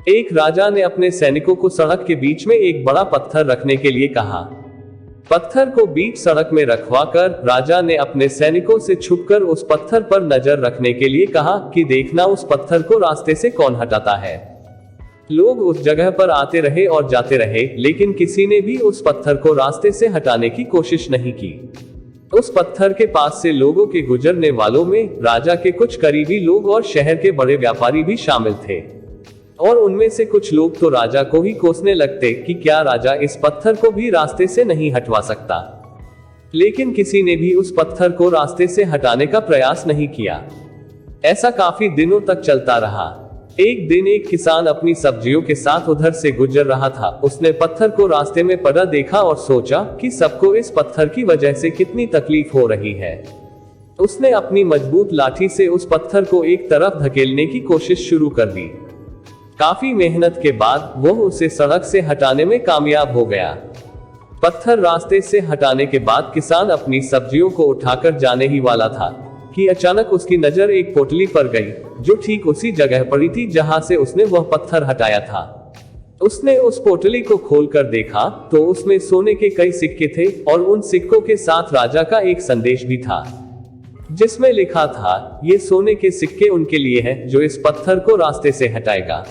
एक राजा ने अपने सैनिकों को सड़क के बीच में एक बड़ा पत्थर रखने के लिए कहा। पत्थर को बीच सड़क में रखवाकर राजा ने अपने सैनिकों से छुपकर उस पत्थर पर नजर रखने के लिए कहा कि देखना उस पत्थर को रास्ते से कौन हटाता है। लोग उस जगह पर आते रहे और जाते रहे, लेकिन किसी ने भी उस पत्थर को रास्ते से हटाने की कोशिश नहीं की। उस पत्थर के पास से लोगों के गुजरने वालों में राजा के कुछ करीबी लोग और शहर के बड़े व्यापारी भी शामिल थे, और उनमें से कुछ लोग तो राजा को ही कोसने लगते कि क्या राजा इस पत्थर को भी रास्ते से नहीं हटवा सकता। लेकिन किसी ने भी उस पत्थर को रास्ते से हटाने का प्रयास नहीं किया। ऐसा काफी दिनों तक चलता रहा। एक दिन एक किसान अपनी सब्जियों के साथ उधर से गुजर रहा था। उसने पत्थर को रास्ते में पड़ा देखा और सोचा कि सबको इस पत्थर की वजह से कितनी तकलीफ हो रही है। उसने अपनी मजबूत लाठी से उस पत्थर को एक तरफ धकेलने की कोशिश शुरू कर दी। काफी मेहनत के बाद वह उसे सड़क से हटाने में कामयाब हो गया। पत्थर रास्ते से हटाने के बाद किसान अपनी सब्जियों को उठाकर जाने ही वाला था कि अचानक उसकी नजर एक पोटली पर गई, जो ठीक उसी जगह पड़ी थी जहां से उसने वह पत्थर हटाया था। उसने उस पोटली को खोलकर देखा तो उसमें सोने के कई सिक्के थे, और उन सिक्कों के साथ राजा का एक संदेश भी था, जिसमें लिखा था, ये सोने के सिक्के उनके लिए हैं जो इस पत्थर को रास्ते से हटाएगा।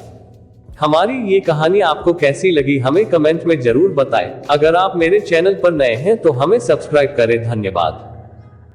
हमारी ये कहानी आपको कैसी लगी हमें कमेंट में जरूर बताएं। अगर आप मेरे चैनल पर नए हैं तो हमें सब्सक्राइब करें। धन्यवाद।